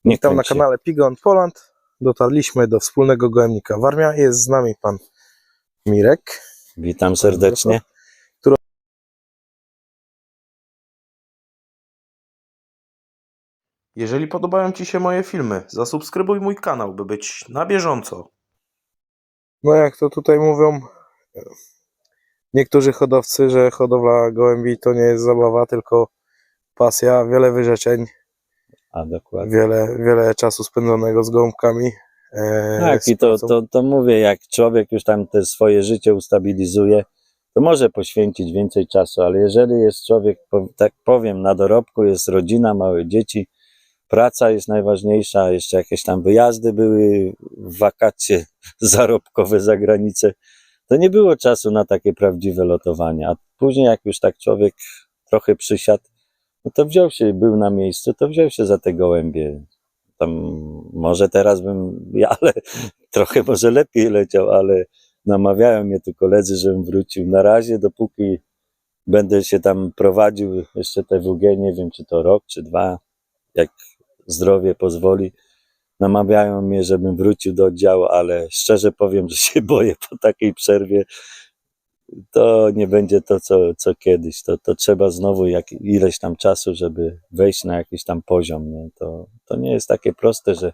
Nie Witam na kręć się. kanale Pigeon Poland. Dotarliśmy do wspólnego gołębnika Warmia. Jest z nami pan Mirek. Witam serdecznie. Jeżeli podobają ci się moje filmy, zasubskrybuj mój kanał, by być na bieżąco. No jak to tutaj mówią niektórzy hodowcy, że hodowla gołębi to nie jest zabawa, tylko pasja, wiele wyrzeczeń, A dokładnie. wiele czasu spędzonego z gołąbkami. Tak, z i pracą. to mówię, jak człowiek już tam te swoje życie ustabilizuje, to może poświęcić więcej czasu, ale jeżeli jest człowiek, tak powiem, na dorobku, jest rodzina, małe dzieci, praca jest najważniejsza, jeszcze jakieś tam wyjazdy były, wakacje zarobkowe za granicę, to nie było czasu na takie prawdziwe lotowanie, a później jak już tak człowiek trochę przysiadł, no to był na miejscu, to wziął się za te gołębie. Tam może teraz bym, ale trochę może lepiej leciał, ale namawiają mnie tu koledzy, żebym wrócił. Na razie, dopóki będę się tam prowadził jeszcze TWG, nie wiem czy to rok, czy 2, jak zdrowie pozwoli, namawiają mnie, żebym wrócił do oddziału, ale szczerze powiem, że się boję po takiej przerwie. To nie będzie to, co kiedyś. To trzeba znowu ileś tam czasu, żeby wejść na jakiś tam poziom. Nie? To nie jest takie proste, że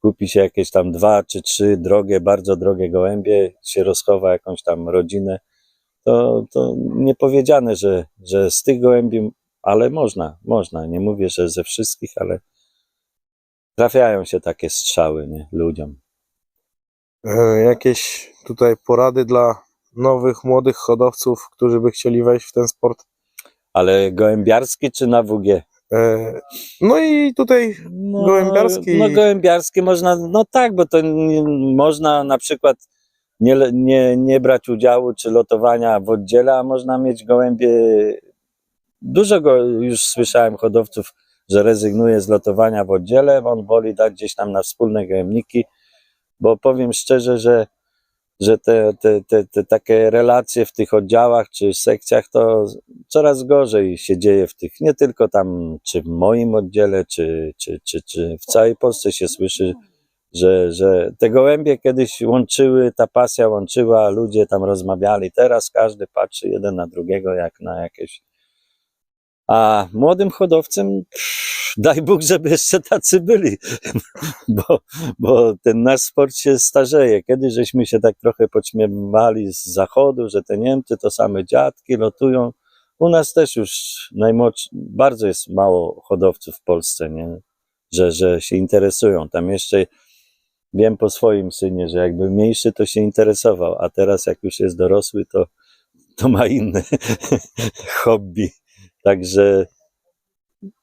kupi się jakieś tam 2 czy 3 bardzo drogie gołębie, się rozchowa jakąś tam rodzinę. To nie powiedziane, że z tych gołębi, ale można. Nie mówię, że ze wszystkich, ale trafiają się takie strzały, nie? Ludziom. Jakieś tutaj porady dla nowych, młodych hodowców, którzy by chcieli wejść w ten sport? Ale gołębiarski czy na WG? No i tutaj gołębiarski. No gołębiarski można, no tak, bo to można na przykład nie brać udziału czy lotowania w oddziale, a można mieć gołębie. Już słyszałem hodowców, że rezygnuje z lotowania w oddziale, on woli dać gdzieś tam na wspólne gołębniki, bo powiem szczerze, że te takie relacje w tych oddziałach czy sekcjach to coraz gorzej się dzieje w tych, nie tylko tam, czy w moim oddziale, czy w całej Polsce się słyszy, że te gołębie kiedyś łączyły, ta pasja łączyła, ludzie tam rozmawiali, teraz każdy patrzy jeden na drugiego jak na jakieś. A młodym hodowcem, daj Bóg, żeby jeszcze tacy byli, bo ten nasz sport się starzeje. Kiedyś żeśmy się tak trochę podśmiewali z zachodu, że te Niemcy to same dziadki lotują. U nas też już bardzo jest mało hodowców w Polsce, nie? Że się interesują. Tam jeszcze wiem po swoim synie, że jakby mniejszy to się interesował, a teraz jak już jest dorosły, to ma inne hobby. Także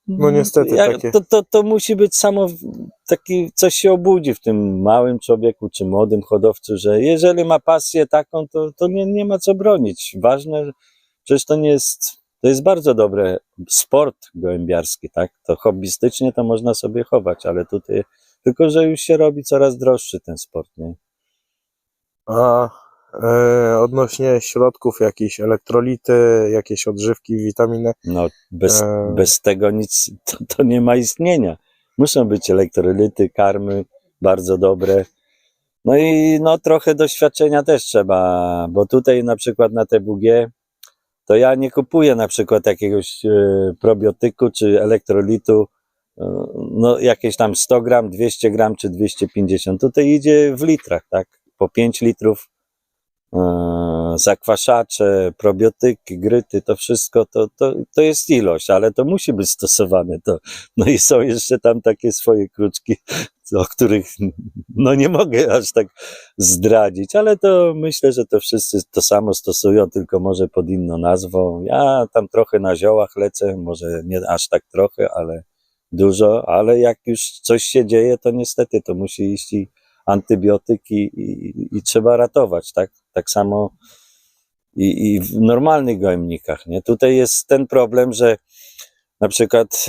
No niestety takie. to musi być taki, coś się obudzi w tym małym człowieku czy młodym hodowcu, że jeżeli ma pasję taką, to nie ma co bronić. Ważne, przecież to jest bardzo dobry sport gołębiarski, tak? To hobbystycznie to można sobie chować, ale tutaj tylko, że już się robi coraz droższy ten sport, nie? A odnośnie środków, jakieś elektrolity, jakieś odżywki, witaminy. No, bez tego nic, to nie ma istnienia. Muszą być elektrolyty, karmy bardzo dobre. No i no, trochę doświadczenia też trzeba, bo tutaj na przykład na TWG to ja nie kupuję na przykład jakiegoś probiotyku czy elektrolitu, no jakieś tam 100 gram, 200 gram czy 250. Tutaj idzie w litrach, tak? Po 5 litrów zakwaszacze, probiotyki, gryty, to wszystko to jest ilość, ale to musi być stosowane. No i są jeszcze tam takie swoje kruczki, o których no nie mogę aż tak zdradzić, ale to myślę, że to wszyscy to samo stosują, tylko może pod inną nazwą. Ja tam trochę na ziołach lecę, może nie aż tak trochę, ale dużo, ale jak już coś się dzieje, to niestety to musi iść i antybiotyk i trzeba ratować, tak? Tak samo i w normalnych gołębnikach, nie? Tutaj jest ten problem, że na przykład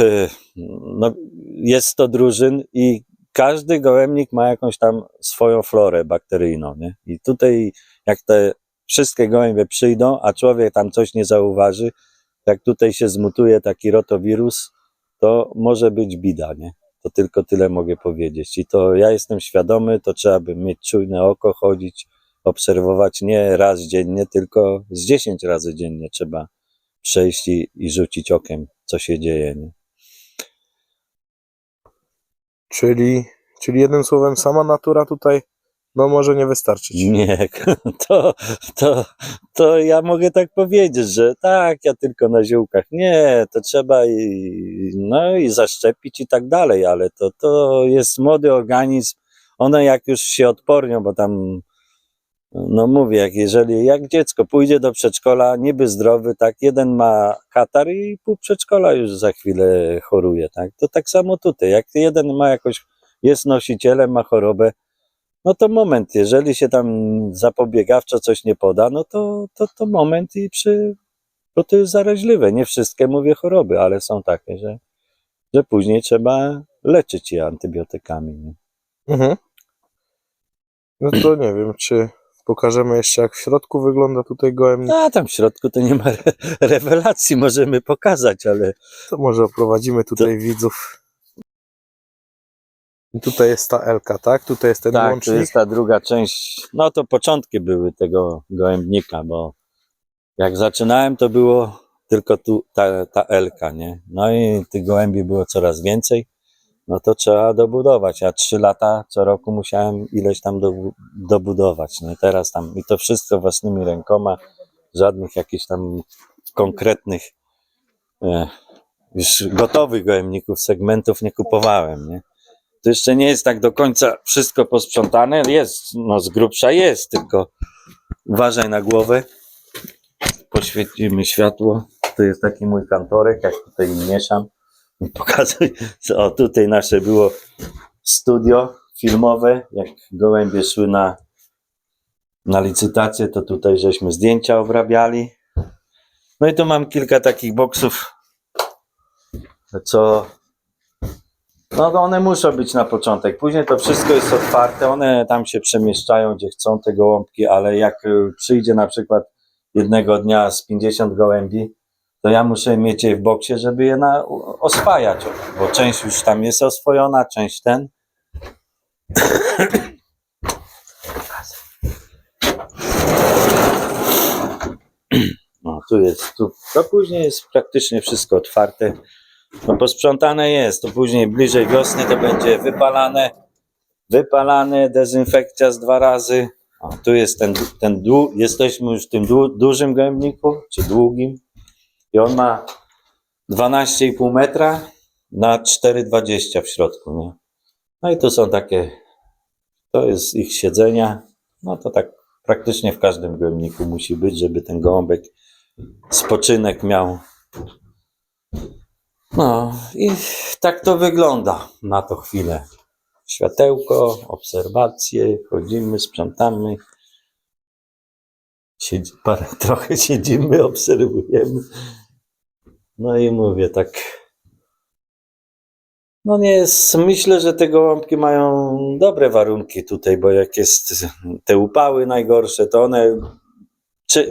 no, jest 100 drużyn i każdy gołębnik ma jakąś tam swoją florę bakteryjną, nie? I tutaj jak te wszystkie gołębie przyjdą, a człowiek tam coś nie zauważy, jak tutaj się zmutuje taki rotowirus, to może być bida, nie? To tylko tyle mogę powiedzieć. I to ja jestem świadomy, to trzeba by mieć czujne oko, chodzić, obserwować nie raz dziennie, tylko z 10 razy dziennie trzeba przejść i rzucić okiem, co się dzieje. Nie? Czyli jednym słowem, sama natura tutaj może nie wystarczyć. Nie, to ja mogę tak powiedzieć, że tak, ja tylko na ziółkach. Nie, to trzeba i zaszczepić i tak dalej, ale to jest młody organizm. One jak już się odpornią, bo tam, mówię, jak dziecko pójdzie do przedszkola, niby zdrowy, tak, jeden ma katar i pół przedszkola już za chwilę choruje, tak. To tak samo tutaj, jak jeden ma jest nosicielem, ma chorobę, no to moment, jeżeli się tam zapobiegawczo coś nie poda, no to moment bo to jest zaraźliwe. Nie wszystkie, mówię, choroby, ale są takie, że później trzeba leczyć je antybiotykami. Nie? Mhm. No to nie wiem, czy pokażemy jeszcze, jak w środku wygląda tutaj gołębnik. A tam w środku to nie ma rewelacji, możemy pokazać, ale... To może oprowadzimy tutaj widzów. I tutaj jest ta Elka, tak? Tutaj jest ten Tak, łącznik. to jest ta druga część. No to początki były tego gołębnika, bo jak zaczynałem, to było tylko tu ta Elka, nie? No i tych gołębi było coraz więcej, no to trzeba dobudować. Ja 3 lata co roku musiałem ileś tam dobudować, nie? Teraz tam i to wszystko własnymi rękoma, żadnych jakichś tam konkretnych już gotowych gołębników, segmentów nie kupowałem, nie? To jeszcze nie jest tak do końca wszystko posprzątane. Jest, z grubsza jest, tylko uważaj na głowę. Poświecimy światło. To jest taki mój kantorek, jak tutaj mieszam. Pokazuj. O, tutaj nasze było studio filmowe. Jak gołębie szły na licytację, to tutaj żeśmy zdjęcia obrabiali. No i tu mam kilka takich boksów, co... No to one muszą być na początek. Później to wszystko jest otwarte. One tam się przemieszczają, gdzie chcą te gołąbki, ale jak przyjdzie na przykład jednego dnia z 50 gołębi, to ja muszę mieć je w boksie, żeby je oswajać. Bo część już tam jest oswojona, część ten. No tu jest, to później jest praktycznie wszystko otwarte. No posprzątane jest, to później bliżej wiosny to będzie wypalane, dezynfekcja z 2 razy. O, tu jest jesteśmy już w tym dużym gołębniku, czy długim, i on ma 12,5 metra na 4,20 w środku, nie? No i to są to jest ich siedzenia, no to tak praktycznie w każdym gołębniku musi być, żeby ten gołąbek spoczynek miał. No i tak to wygląda na tą chwilę. Światełko, obserwacje, chodzimy, sprzątamy. Trochę siedzimy, obserwujemy. No i mówię tak. No nie jest, myślę, że te gołąbki mają dobre warunki tutaj, bo jak jest te upały najgorsze, to one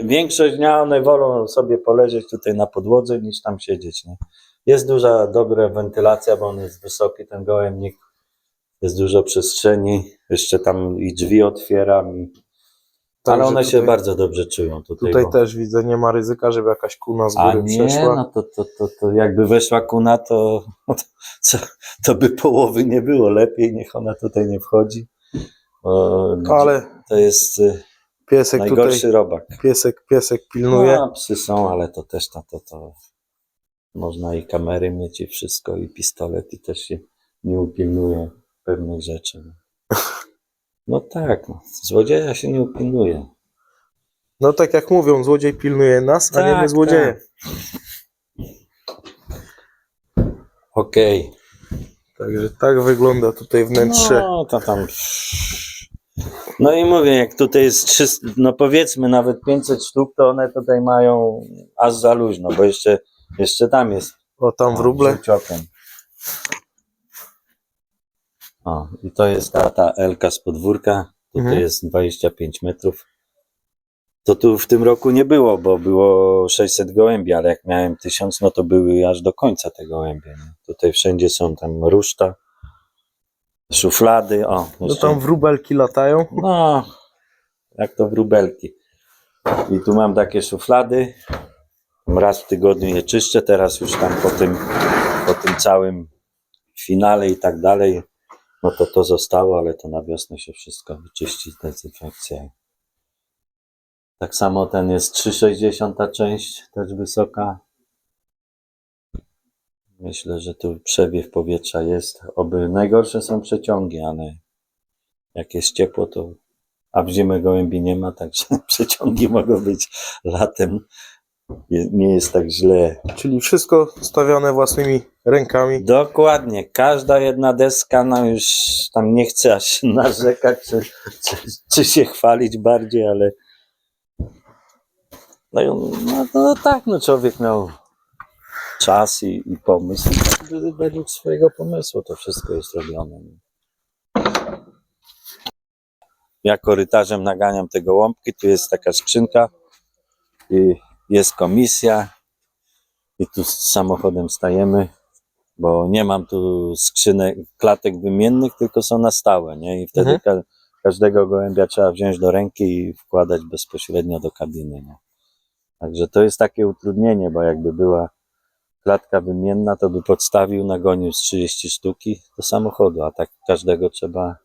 większość dnia one wolą sobie poleżeć tutaj na podłodze niż tam siedzieć, nie? Jest duża, dobra wentylacja, bo on jest wysoki, ten gołębnik. Jest dużo przestrzeni. Jeszcze tam i drzwi otwieram. Ale one się bardzo dobrze czują tutaj. Tutaj też widzę, nie ma ryzyka, żeby jakaś kuna z góry przeszła. No to jakby weszła kuna, to by połowy nie było. Lepiej niech ona tutaj nie wchodzi. Ale to jest piesek najgorszy tutaj, robak. Piesek pilnuje. No, psy są, ale to też to można i kamery mieć i wszystko, i pistolet, i też się nie upilnuje pewnych rzeczy. No tak, złodzieja się nie upilnuje. No tak jak mówią, złodziej pilnuje nas, a nie my złodzieje. Okej. Także tak wygląda tutaj wnętrze. No to tam... No i mówię, jak tutaj jest 300, no powiedzmy nawet 500 sztuk, to one tutaj mają aż za luźno, bo jeszcze tam jest. O, tam wróble. O, i to jest ta Elka z podwórka. Tutaj jest 25 metrów. To tu w tym roku nie było, bo było 600 gołębi, ale jak miałem 1000, no to były aż do końca te gołębie. Nie? Tutaj wszędzie są tam ruszta. szuflady, o. No jeszcze- tam wróbelki latają. No, jak to wróbelki. I tu mam takie szuflady. Raz w tygodniu je czyszczę, teraz już tam po tym całym finale i tak dalej, no to zostało, ale to na wiosnę się wszystko wyczyści, dezynfekcja. Tak samo ten jest 3,60 część, też wysoka. Myślę, że tu przewiew powietrza jest. Oby najgorsze są przeciągi, ale jak jest ciepło, to a w zimę gołębi nie ma, także przeciągi mogą być latem. Nie jest tak źle. Czyli wszystko stawiane własnymi rękami. Dokładnie, każda jedna deska, no już tam nie chcę aż narzekać, czy się chwalić bardziej, ale no tak, no człowiek miał czas i pomysł. Według swojego pomysłu to wszystko jest robione. Ja korytarzem naganiam te gołąbki, tu jest taka skrzynka i jest komisja i tu z samochodem stajemy, bo nie mam tu skrzynek, klatek wymiennych, tylko są na stałe, nie? I wtedy każdego gołębia trzeba wziąć do ręki i wkładać bezpośrednio do kabiny, nie? Także to jest takie utrudnienie, bo jakby była klatka wymienna, to by podstawił, nagonił z 30 sztuki do samochodu, a tak każdego trzeba,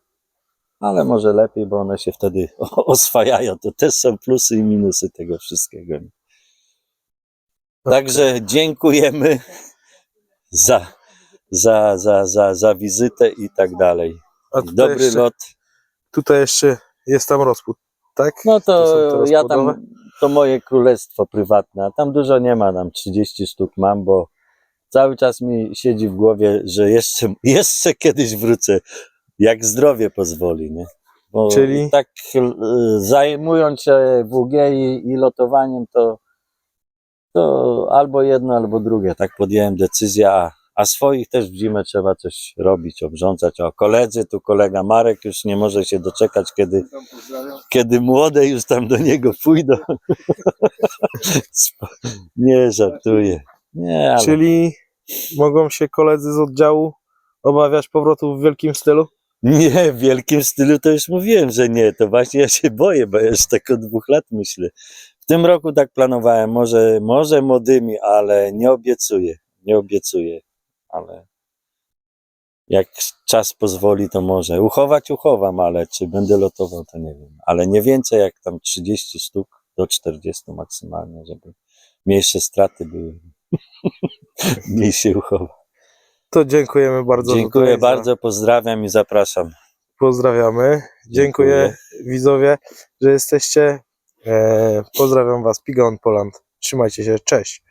ale może lepiej, bo one się wtedy oswajają. To też są plusy i minusy tego wszystkiego. Nie? Także dziękujemy za wizytę i tak dalej. A tutaj Dobry jeszcze, lot. Tutaj jeszcze jest tam rozpód, tak? No To są to te ja rozpłodowe? tam, to moje królestwo prywatne, a tam dużo nie ma, tam 30 sztuk mam, bo cały czas mi siedzi w głowie, że jeszcze kiedyś wrócę, jak zdrowie pozwoli, nie? Bo Czyli? tak zajmując się WG i lotowaniem, to albo jedno, albo drugie, tak podjąłem decyzję, a swoich też w zimę trzeba coś robić, obrządzać. O, koledzy, tu kolega Marek już nie może się doczekać, kiedy młode już tam do niego pójdą. Nie, żartuję. Nie, ale... Czyli mogą się koledzy z oddziału obawiać powrotu w wielkim stylu? Nie, w wielkim stylu to już mówiłem, że nie. To właśnie ja się boję, bo ja już tak od 2 lat myślę. W tym roku tak planowałem, może młodymi, ale nie obiecuję, ale jak czas pozwoli, to może. Uchowam, ale czy będę lotował, to nie wiem. Ale nie więcej jak tam 30 sztuk do 40 maksymalnie, żeby mniejsze straty były. Mniej się uchowa. To dziękujemy bardzo. Dziękuję tutaj bardzo, pozdrawiam i zapraszam. Pozdrawiamy. Dziękuję widzowie, że jesteście. Pozdrawiam Was, Pigon Poland. Trzymajcie się, cześć.